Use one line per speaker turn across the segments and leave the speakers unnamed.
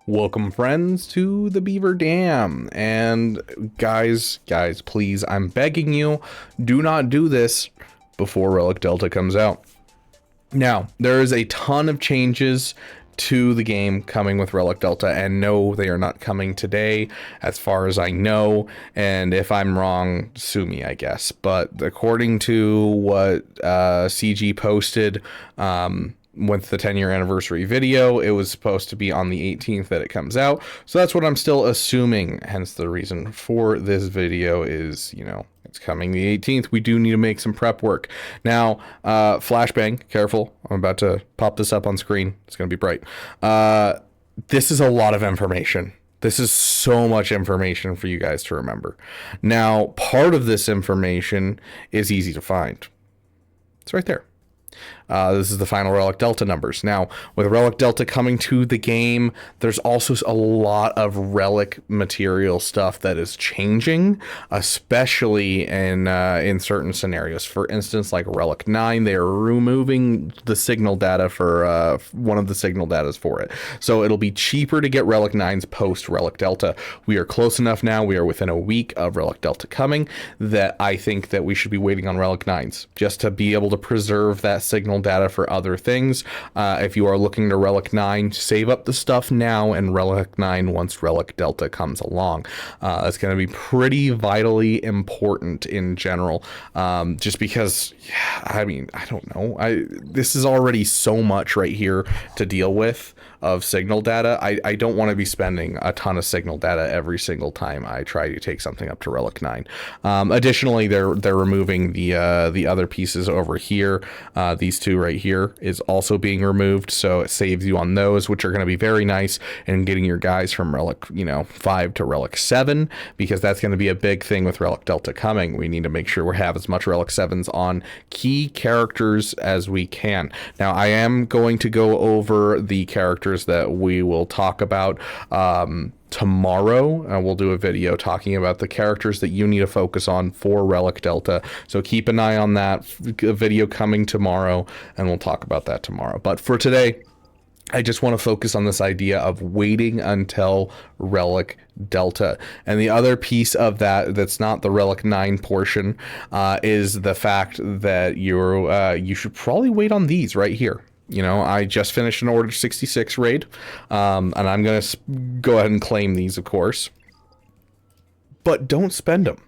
Welcome friends to the Beaver Dam, and guys, please, I'm begging you, do not do this before Relic Delta comes out. Now, there is a ton of changes to the game coming with Relic Delta, and no, they are not coming today as far as I know, and if I'm wrong, sue me, I guess. But according to what CG posted, with the 10-year anniversary video, it was supposed to be on the 18th that it comes out. So that's what I'm still assuming. Hence the reason for this video is, you know, it's coming the 18th. We do need to make some prep work. Now, flashbang, careful. I'm about to pop this up on screen. It's going to be bright. This is a lot of information. This is so much information for you guys to remember. Now, part of this information is easy to find. It's right there. This is the final Relic Delta numbers. Now, with Relic Delta coming to the game, there's also a lot of Relic material stuff that is changing, especially in certain scenarios. For instance, like Relic 9, they are removing the signal data for one of the signal datas for it. So it'll be cheaper to get Relic 9s post Relic Delta. We are close enough now. We are within a week of Relic Delta coming that I think that we should be waiting on Relic 9s just to be able to preserve that signal data for other things. If you are looking to Relic 9, save up the stuff now and Relic 9 once Relic Delta comes along. It's going to be pretty vitally important in general, just because, I mean, I don't know. This is already so much right here to deal with of signal data. I don't want to be spending a ton of signal data every single time I try to take something up to Relic 9. Additionally, they're removing the other pieces over here. These two right here is also being removed, so it saves you on those, which are going to be very nice in getting your guys from Relic 5 to Relic 7, because that's going to be a big thing with Relic Delta coming. We need to make sure we have as much Relic 7s on key characters as we can. Now, I am going to go over the characters that we will talk about tomorrow, and we'll do a video talking about the characters that you need to focus on for Relic Delta. So keep an eye on that video coming tomorrow, and we'll talk about that tomorrow. But for today, I just want to focus on this idea of waiting until Relic Delta. And the other piece of that's not the Relic 9 portion is the fact that you should probably wait on these right here. You know, I just finished an Order 66 raid, and I'm going to go ahead and claim these, of course. But don't spend them.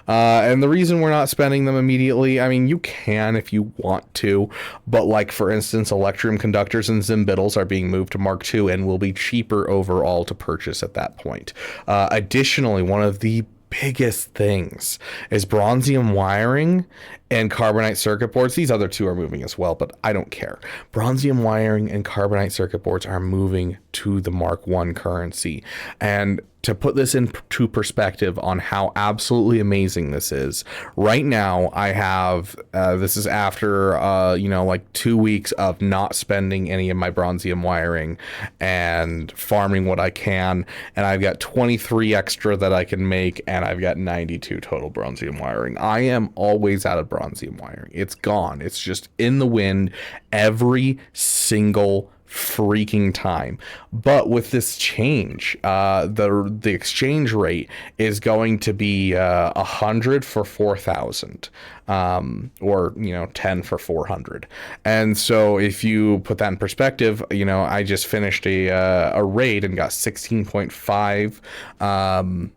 And the reason we're not spending them immediately, I mean, you can if you want to, but like, for instance, Electrum Conductors and Zimbittles are being moved to Mark II and will be cheaper overall to purchase at that point. Additionally, one of the biggest things is bronzium wiring and carbonite circuit boards. These other two are moving as well, but I don't care. Bronzium wiring and carbonite circuit boards are moving to the Mark I currency. And to put this into perspective on how absolutely amazing this is, right now I have, this is after, like 2 weeks of not spending any of my bronzium wiring and farming what I can, and I've got 23 extra that I can make, and I've got 92 total bronzium wiring. I am always out of bronzium wiring. It's gone. It's just in the wind every single freaking time. But with this change, the exchange rate is going to be 100 for 4,000, or 10 for 400. And so if you put that in perspective, I just finished a raid and got 16.5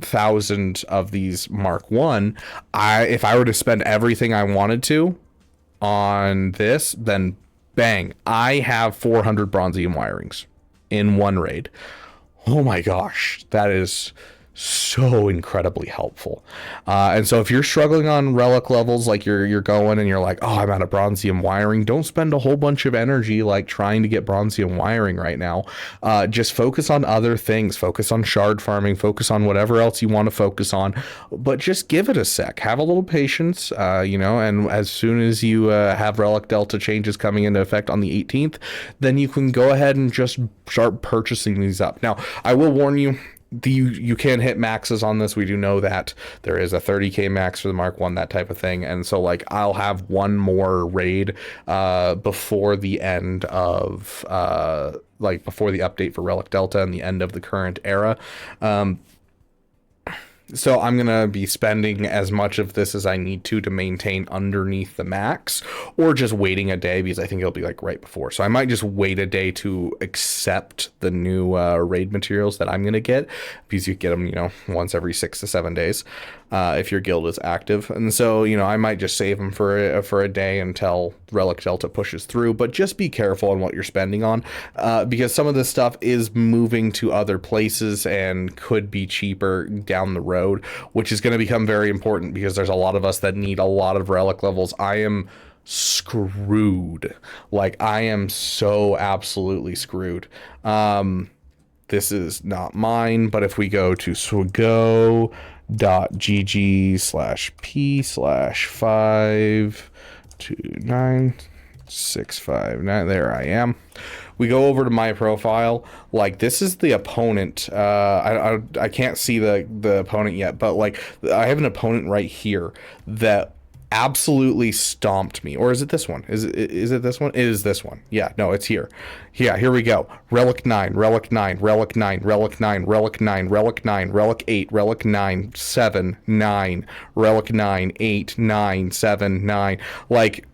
thousand of these Mark 1. If I were to spend everything I wanted to on this, then bang, I have 400 bronzium wirings in one raid. Oh my gosh, that is so incredibly helpful. And so if you're struggling on relic levels, like you're going and you're like, oh, I'm out of bronzium wiring, don't spend a whole bunch of energy like trying to get bronzium wiring right now. Just focus on other things. Focus on shard farming, focus on whatever else you want to focus on, but just give it a sec. Have a little patience, and as soon as you have Relic Delta changes coming into effect on the 18th, then you can go ahead and just start purchasing these up. Now, I will warn you, you can hit maxes on this. We do know that there is a 30k max for the Mark 1, that type of thing. And so like I'll have one more raid before the end of like before the update for Relic Delta and the end of the current era. So I'm going to be spending as much of this as I need to maintain underneath the max, or just waiting a day because I think it'll be like right before. So I might just wait a day to accept the new raid materials that I'm going to get, because you get them, you know, once every 6 to 7 days if your guild is active. And so, you know, I might just save them for a day until Relic Delta pushes through, but just be careful on what you're spending on because some of this stuff is moving to other places and could be cheaper down the road, which is going to become very important because there's a lot of us that need a lot of relic levels. I am screwed. Like, I am so absolutely screwed. This is not mine, but if we go to swago.gg/p/52965, there I am. We go over to my profile. Like, this is the opponent. I can't see the opponent yet, but like I have an opponent right here that absolutely stomped me. Or is it this one? Is it this one? It is this one. Yeah, no, it's here. Yeah, here we go. Relic 9, Relic 9, Relic 9, Relic 9, Relic 9, Relic 9, Relic 8, Relic 9, 7, 9, Relic 9, 8, 9, 7, 9. Like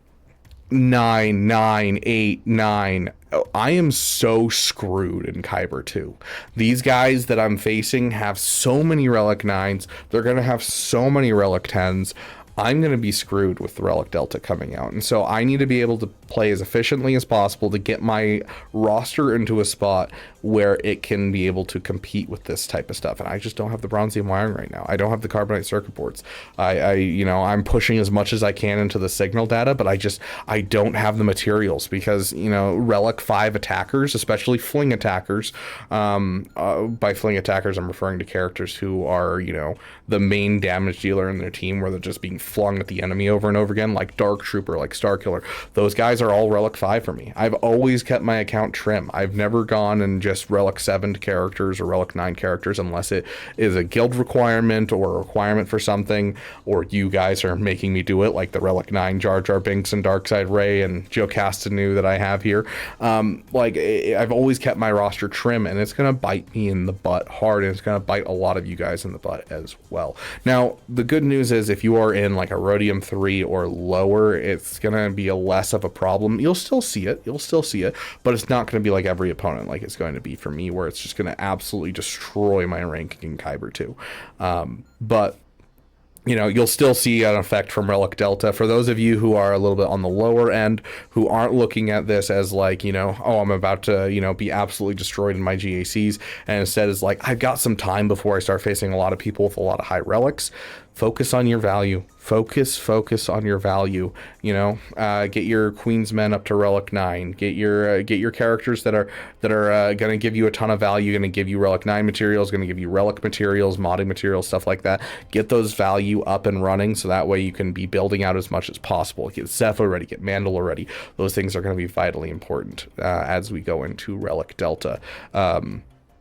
9, 9, 8, 9. I am so screwed in Kyber 2. These guys that I'm facing have so many Relic 9s. They're going to have so many Relic 10s. I'm going to be screwed with the Relic Delta coming out. And so I need to be able to play as efficiently as possible to get my roster into a spot where it can be able to compete with this type of stuff. And I just don't have the bronzium wiring right now. I don't have the carbonite circuit boards. I'm pushing as much as I can into the signal data, but I don't have the materials because, you know, Relic 5 attackers, especially fling attackers, by fling attackers, I'm referring to characters who are, you know, the main damage dealer in their team, where they're just being flung at the enemy over and over again, like Dark Trooper, like Star Killer. Those guys are all Relic 5 for me. I've always kept my account trim. I've never gone and just Relic 7 characters or Relic 9 characters unless it is a guild requirement or a requirement for something, or you guys are making me do it, like the Relic 9 Jar Jar Binks and Darkside Ray and Joe Castanew that I have here. I've always kept my roster trim, and it's going to bite me in the butt hard, and it's going to bite a lot of you guys in the butt as well. Now, the good news is if you are in like a Rhodium 3 or lower, it's going to be a less of a problem. You'll still see it, but it's not going to be like every opponent like it's going to be for me, where it's just going to absolutely destroy my ranking in Kyber 2. But you know, you'll still see an effect from Relic Delta. For those of you who are a little bit on the lower end, who aren't looking at this as like, you know, oh, I'm about to, you know, be absolutely destroyed in my GACs, and instead is like, I've got some time before I start facing a lot of people with a lot of high relics. Focus on your value. Focus on your value. You know, get your Queen's Men up to Relic 9. Get your characters that are going to give you a ton of value, going to give you Relic 9 materials, going to give you Relic materials, modding materials, stuff like that. Get those value up and running, so that way you can be building out as much as possible. Get Zepho ready, get Mandal ready. Those things are going to be vitally important as we go into Relic Delta.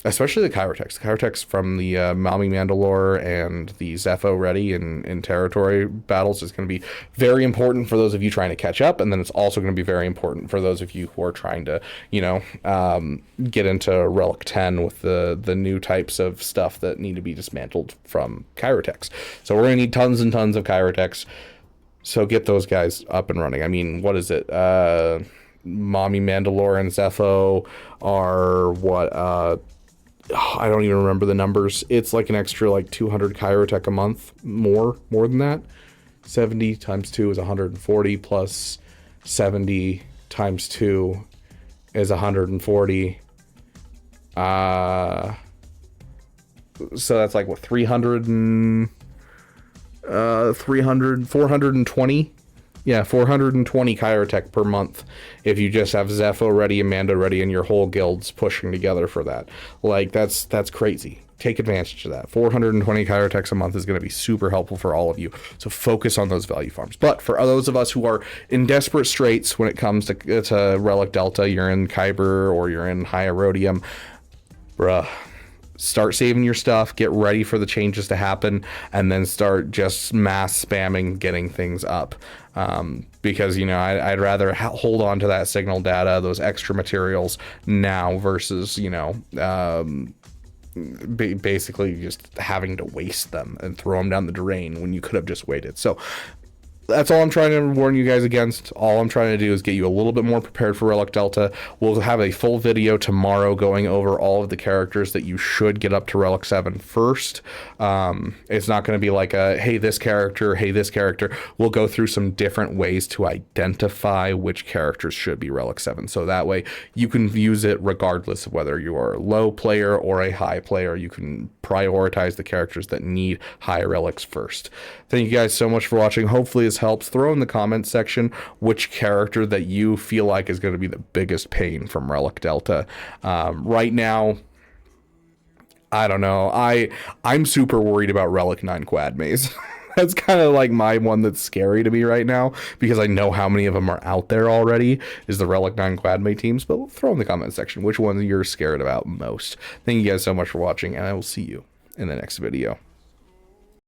Especially the Kyrotex. The Kyrotex from the Mami Mandalore and the Zepho ready in territory battles is going to be very important for those of you trying to catch up, and then it's also going to be very important for those of you who are trying to, you know, get into Relic 10 with the new types of stuff that need to be dismantled from Kyrotex. So we're going to need tons and tons of Kyrotex. So get those guys up and running. I mean, what is it? Mami Mandalore and Zepho are what? I don't even remember the numbers. It's like an extra like 200 Kyrotech a month, more than that. 70 times 2 is 140, plus 70 times 2 is 140. So that's like what, 420? Yeah, 420 Kyrotech per month if you just have Zepho ready, Amanda ready, and your whole guild's pushing together for that. Like, that's crazy. Take advantage of that. 420 Kyrotechs a month is going to be super helpful for all of you. So focus on those value farms. But for those of us who are in desperate straits when it comes to Relic Delta, you're in Kyber or you're in High Erodium, bruh, start saving your stuff, get ready for the changes to happen, and then start just mass spamming getting things up. Because, you know, I'd rather hold on to that signal data, those extra materials now versus, you know, basically just having to waste them and throw them down the drain when you could have just waited. So that's all I'm trying to warn you guys against. All I'm trying to do is get you a little bit more prepared for Relic Delta. We'll have a full video tomorrow going over all of the characters that you should get up to Relic 7 first. It's not going to be like a, hey, this character, hey, this character. We'll go through some different ways to identify which characters should be Relic 7. So that way you can use it regardless of whether you are a low player or a high player. You can prioritize the characters that need high relics first. Thank you guys so much for watching. Hopefully this helps. Throw in the comments section which character that you feel like is going to be the biggest pain from Relic Delta. Right now, I don't know. I'm super worried about Relic 9 Quad Maze. That's kind of like my one that's scary to me right now, because I know how many of them are out there already, is the Relic 9 Quad Mate teams. But throw in the comment section which ones you're scared about most. Thank you guys so much for watching, and I will see you in the next video.